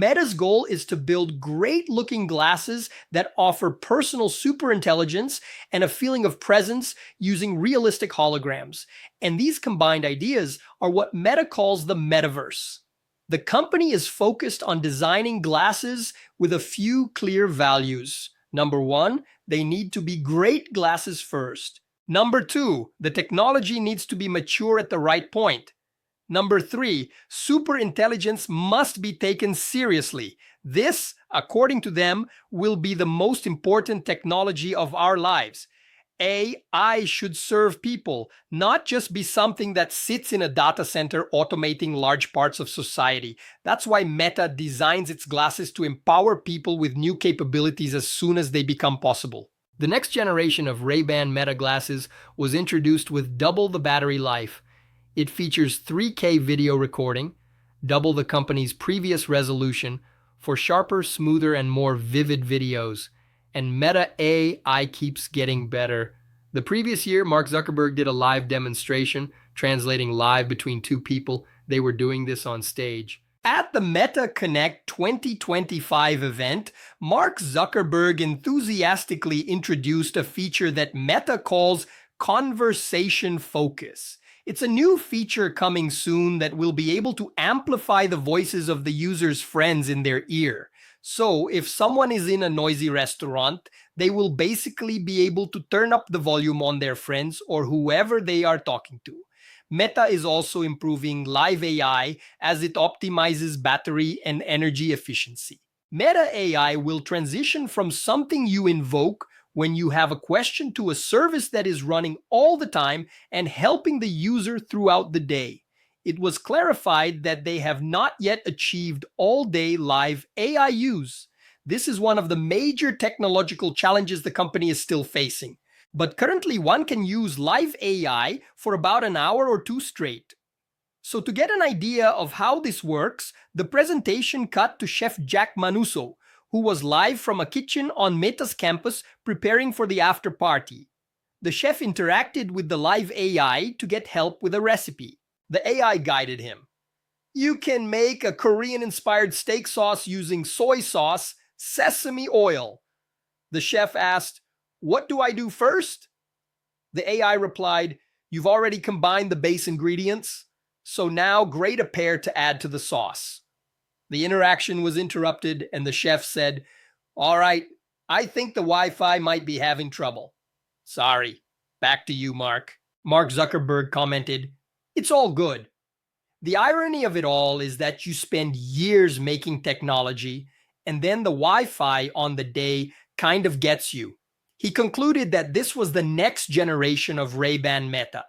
Meta's goal is to build great-looking glasses that offer personal superintelligence and a feeling of presence using realistic holograms. And these combined ideas are what Meta calls the metaverse. The company is focused on designing glasses with a few clear values. Number one, they need to be great glasses first. Number two, the technology needs to be mature at the right point. Number three, superintelligence must be taken seriously. This, according to them, will be the most important technology of our lives. AI should serve people, not just be something that sits in a data center automating large parts of society. That's why Meta designs its glasses to empower people with new capabilities as soon as they become possible. The next generation of Ray-Ban Meta glasses was introduced with double the battery life. It features 3K video recording, double the company's previous resolution, for sharper, smoother, and more vivid videos. And Meta AI keeps getting better. The previous year, Mark Zuckerberg did a live demonstration, translating live between two people. They were doing this on stage. At the Meta Connect 2025 event, Mark Zuckerberg enthusiastically introduced a feature that Meta calls Conversation Focus. It's a new feature coming soon that will be able to amplify the voices of the user's friends in their ear. So if someone is in a noisy restaurant, they will basically be able to turn up the volume on their friends or whoever they are talking to. Meta is also improving live AI as it optimizes battery and energy efficiency. Meta AI will transition from something you invoke when you have a question to a service that is running all the time and helping the user throughout the day. It was clarified that they have not yet achieved all-day live AI use. This is one of the major technological challenges the company is still facing. But currently, one can use live AI for about an hour or two straight. So to get an idea of how this works, the presentation cut to Chef Jack Manuso, who was live from a kitchen on Meta's campus preparing for the after party. The chef interacted with the live AI to get help with a recipe. The AI guided him. You can make a Korean-inspired steak sauce using soy sauce, sesame oil. The chef asked, "What do I do first?" The AI replied, "You've already combined the base ingredients, so now grate a pear to add to the sauce." The interaction was interrupted and the chef said, "All right, I think the Wi-Fi might be having trouble. Sorry, back to you, Mark." Mark Zuckerberg commented, "It's all good." The irony of it all is that you spend years making technology and then the Wi-Fi on the day kind of gets you. He concluded that this was the next generation of Ray-Ban Meta.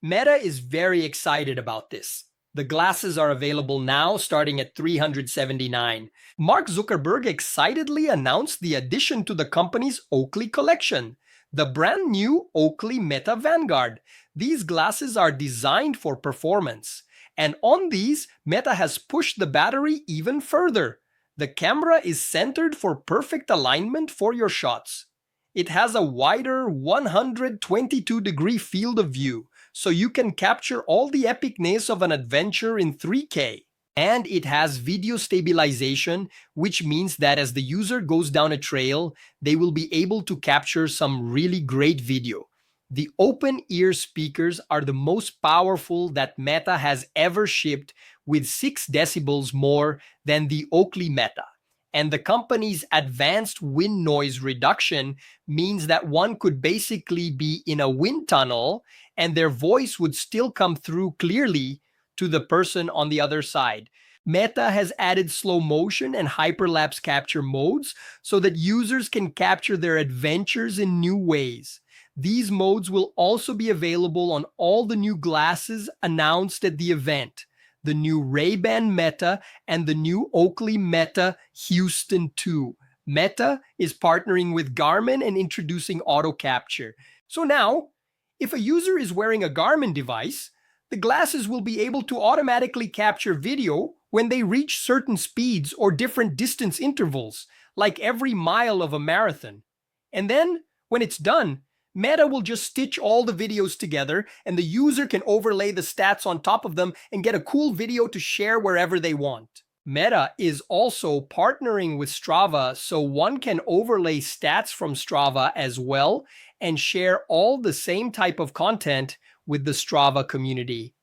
Meta is very excited about this. The glasses are available now, starting at $379. Mark Zuckerberg excitedly announced the addition to the company's Oakley collection, the brand new Oakley Meta Vanguard. These glasses are designed for performance. And on these, Meta has pushed the battery even further. The camera is centered for perfect alignment for your shots. It has a wider 122-degree field of view, so you can capture all the epicness of an adventure in 3K. And it has video stabilization, which means that as the user goes down a trail, they will be able to capture some really great video. The open-ear speakers are the most powerful that Meta has ever shipped, with 6 decibels more than the Oakley Meta. And the company's advanced wind noise reduction means that one could basically be in a wind tunnel and their voice would still come through clearly to the person on the other side. Meta has added slow motion and hyperlapse capture modes so that users can capture their adventures in new ways. These modes will also be available on all the new glasses announced at the event. The new Ray-Ban Meta and the new Oakley Meta Houston 2. Meta is partnering with Garmin and introducing auto capture. So now, if a user is wearing a Garmin device, the glasses will be able to automatically capture video when they reach certain speeds or different distance intervals, like every mile of a marathon. And then, when it's done, Meta will just stitch all the videos together and the user can overlay the stats on top of them and get a cool video to share wherever they want. Meta is also partnering with Strava so one can overlay stats from Strava as well and share all the same type of content with the Strava community.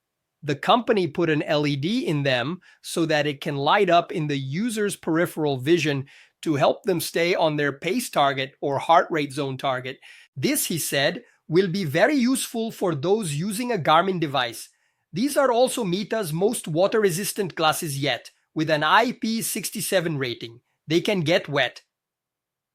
The company put an LED in them so that it can light up in the user's peripheral vision to help them stay on their pace target or heart rate zone target. This, he said, will be very useful for those using a Garmin device. These are also Meta's most water-resistant glasses yet, with an IP67 rating. They can get wet.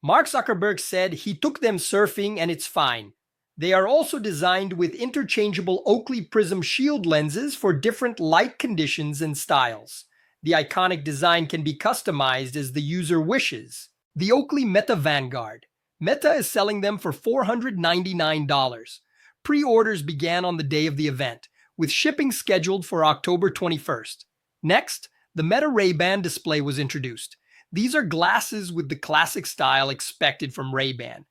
Mark Zuckerberg said he took them surfing and it's fine. They are also designed with interchangeable Oakley Prism Shield lenses for different light conditions and styles. The iconic design can be customized as the user wishes. The Oakley Meta Vanguard. Meta is selling them for $499. Pre-orders began on the day of the event, with shipping scheduled for October 21st. Next, the Meta Ray-Ban display was introduced. These are glasses with the classic style expected from Ray-Ban,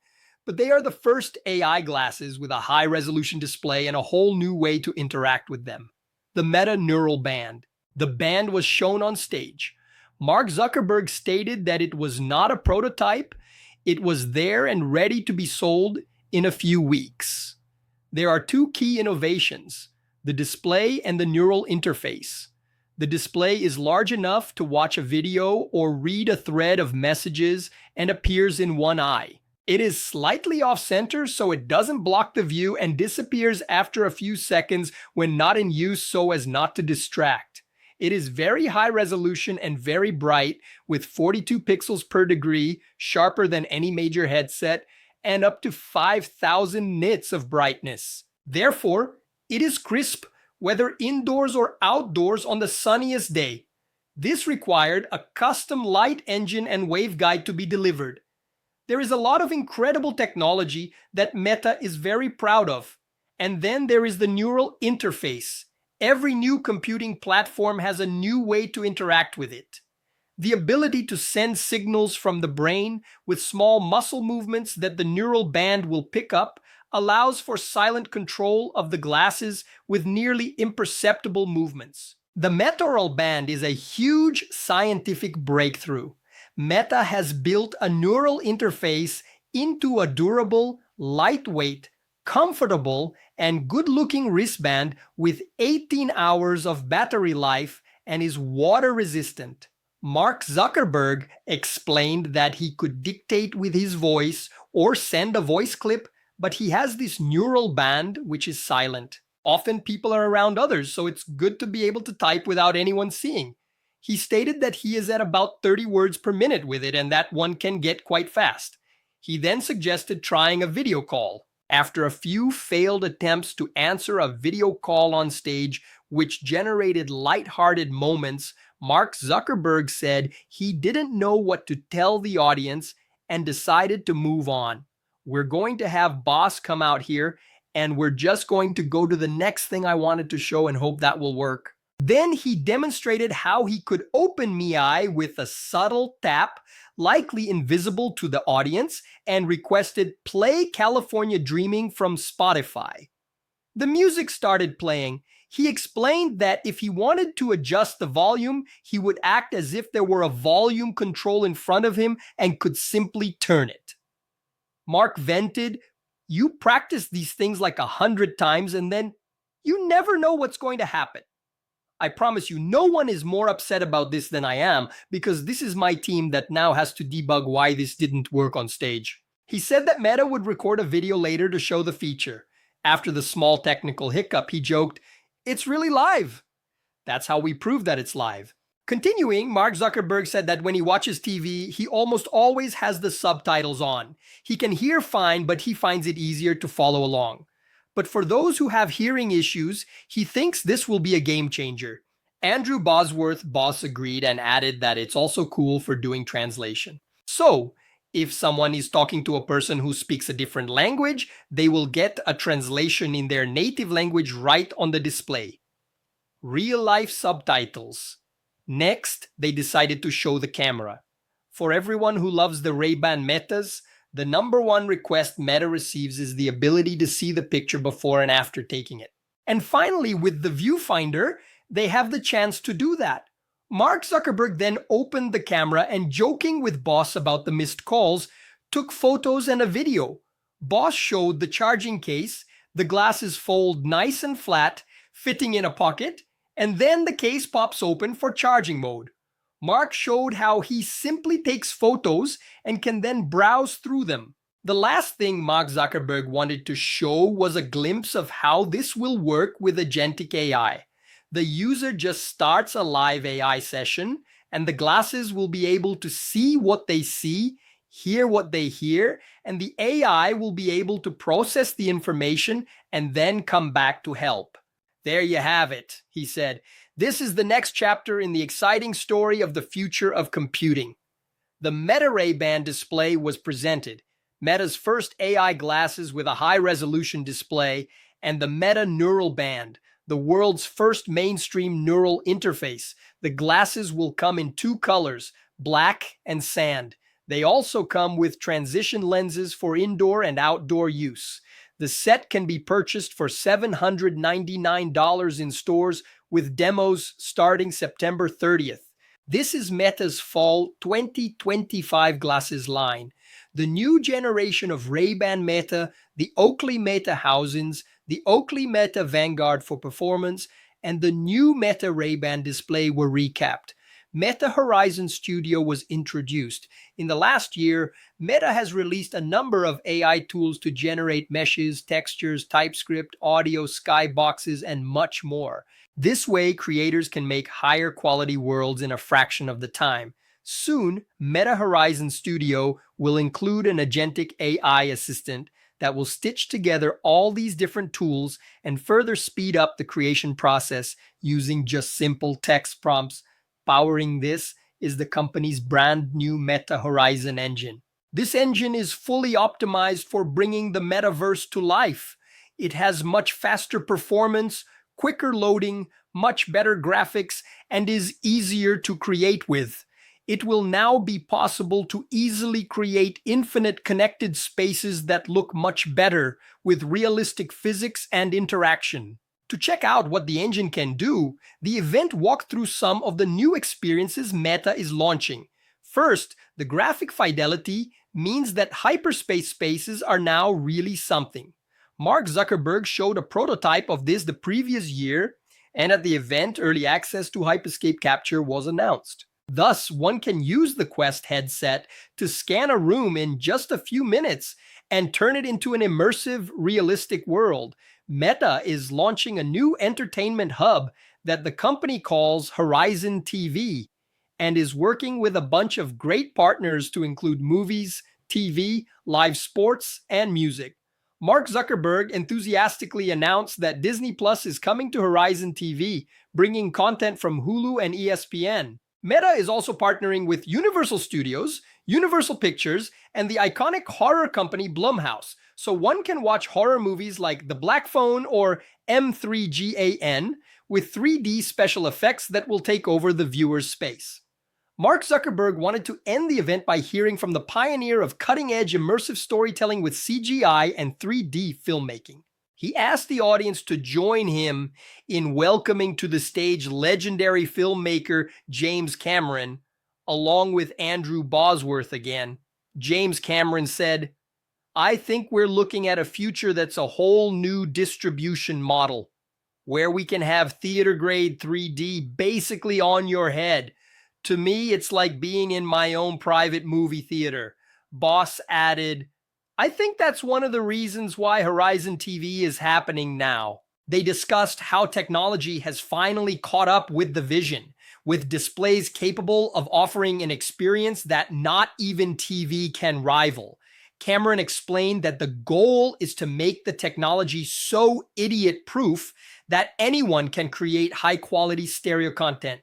but they are the first AI glasses with a high-resolution display and a whole new way to interact with them. The Meta Neural Band. The band was shown on stage. Mark Zuckerberg stated that it was not a prototype. It was there and ready to be sold in a few weeks. There are two key innovations: the display and the neural interface. The display is large enough to watch a video or read a thread of messages and appears in one eye. It is slightly off-center so it doesn't block the view and disappears after a few seconds when not in use so as not to distract. It is very high resolution and very bright with 42 pixels per degree, sharper than any major headset, and up to 5,000 nits of brightness. Therefore, it is crisp whether indoors or outdoors on the sunniest day. This required a custom light engine and waveguide to be delivered. There is a lot of incredible technology that Meta is very proud of. And then there is the neural interface. Every new computing platform has a new way to interact with it. The ability to send signals from the brain with small muscle movements that the neural band will pick up allows for silent control of the glasses with nearly imperceptible movements. The Metaural band is a huge scientific breakthrough. Meta has built a neural interface into a durable, lightweight, comfortable, and good-looking wristband with 18 hours of battery life and is water-resistant. Mark Zuckerberg explained that he could dictate with his voice or send a voice clip, but he has this neural band which is silent. Often people are around others, so it's good to be able to type without anyone seeing. He stated that he is at about 30 words per minute with it and that one can get quite fast. He then suggested trying a video call. After a few failed attempts to answer a video call on stage, which generated lighthearted moments, Mark Zuckerberg said he didn't know what to tell the audience and decided to move on. We're going to have boss come out here and we're just going to go to the next thing I wanted to show and hope that will work. Then he demonstrated how he could open MIUI with a subtle tap, likely invisible to the audience, and requested "Play California Dreaming" from Spotify. The music started playing. He explained that if he wanted to adjust the volume, he would act as if there were a volume control in front of him and could simply turn it. Mark vented, "You practice these things like 100 times and then you never know what's going to happen. I promise you, no one is more upset about this than I am because this is my team that now has to debug why this didn't work on stage." He said that Meta would record a video later to show the feature. After the small technical hiccup, he joked, "It's really live." That's how we prove that it's live. Continuing, Mark Zuckerberg said that when he watches TV, he almost always has the subtitles on. He can hear fine, but he finds it easier to follow along. But for those who have hearing issues, he thinks this will be a game changer. Andrew Bosworth, boss, agreed and added that it's also cool for doing translation. So, if someone is talking to a person who speaks a different language, they will get a translation in their native language right on the display. Real-life subtitles. Next, they decided to show the camera. For everyone who loves the Ray-Ban Metas, the number one request Meta receives is the ability to see the picture before and after taking it. And finally, with the viewfinder, they have the chance to do that. Mark Zuckerberg then opened the camera and, joking with Boss about the missed calls, took photos and a video. Boss showed the charging case, the glasses fold nice and flat, fitting in a pocket, and then the case pops open for charging mode. Mark showed how he simply takes photos and can then browse through them. The last thing Mark Zuckerberg wanted to show was a glimpse of how this will work with agentic AI. The user just starts a live AI session, and the glasses will be able to see what they see, hear what they hear, and the AI will be able to process the information and then come back to help. There you have it, he said. This is the next chapter in the exciting story of the future of computing. The Meta Ray-Ban display was presented, Meta's first AI glasses with a high-resolution display, and the Meta Neural Band, the world's first mainstream neural interface. The glasses will come in two colors, black and sand. They also come with transition lenses for indoor and outdoor use. The set can be purchased for $799 in stores, with demos starting September 30th. This is Meta's fall 2025 glasses line. The new generation of Ray-Ban Meta, the Oakley Meta housings, the Oakley Meta Vanguard for performance, and the new Meta Ray-Ban display were recapped. Meta Horizon Studio was introduced. In the last year, Meta has released a number of AI tools to generate meshes, textures, TypeScript, audio, skyboxes, and much more. This way, creators can make higher quality worlds in a fraction of the time. Soon, Meta Horizon Studio will include an agentic AI assistant that will stitch together all these different tools and further speed up the creation process using just simple text prompts. Powering this is the company's brand new Meta Horizon engine. This engine is fully optimized for bringing the metaverse to life. It has much faster performance, quicker loading, much better graphics, and is easier to create with. It will now be possible to easily create infinite connected spaces that look much better with realistic physics and interaction. To check out what the engine can do, the event walked through some of the new experiences Meta is launching. First, the graphic fidelity means that hyperspace spaces are now really something. Mark Zuckerberg showed a prototype of this the previous year, and at the event, early access to Hyperscape Capture was announced. Thus, one can use the Quest headset to scan a room in just a few minutes and turn it into an immersive, realistic world. Meta is launching a new entertainment hub that the company calls Horizon TV and is working with a bunch of great partners to include movies, TV, live sports, and music. Mark Zuckerberg enthusiastically announced that Disney Plus is coming to Horizon TV, bringing content from Hulu and ESPN. Meta is also partnering with Universal Studios, Universal Pictures, and the iconic horror company Blumhouse, so one can watch horror movies like The Black Phone or M3GAN with 3D special effects that will take over the viewer's space. Mark Zuckerberg wanted to end the event by hearing from the pioneer of cutting-edge immersive storytelling with CGI and 3D filmmaking. He asked the audience to join him in welcoming to the stage legendary filmmaker James Cameron, along with Andrew Bosworth again. James Cameron said, "I think we're looking at a future that's a whole new distribution model, where we can have theater-grade 3D basically on your head. To me, it's like being in my own private movie theater." Boss added, "I think that's one of the reasons why Horizon TV is happening now." They discussed how technology has finally caught up with the vision, with displays capable of offering an experience that not even TV can rival. Cameron explained that the goal is to make the technology so idiot-proof that anyone can create high-quality stereo content.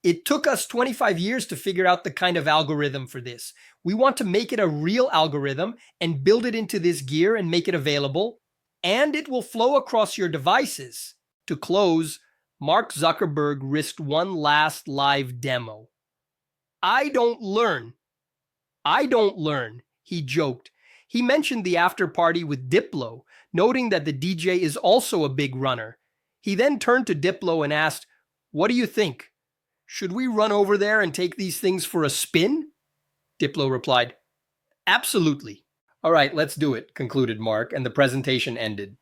"It took us 25 years to figure out the kind of algorithm for this. We want to make it a real algorithm and build it into this gear and make it available, and it will flow across your devices." To close, Mark Zuckerberg risked one last live demo. I don't learn, he joked. He mentioned the after party with Diplo, noting that the DJ is also a big runner. He then turned to Diplo and asked, "What do you think? Should we run over there and take these things for a spin? Diplo replied, absolutely. All right, let's do it, concluded Mark, and the presentation ended.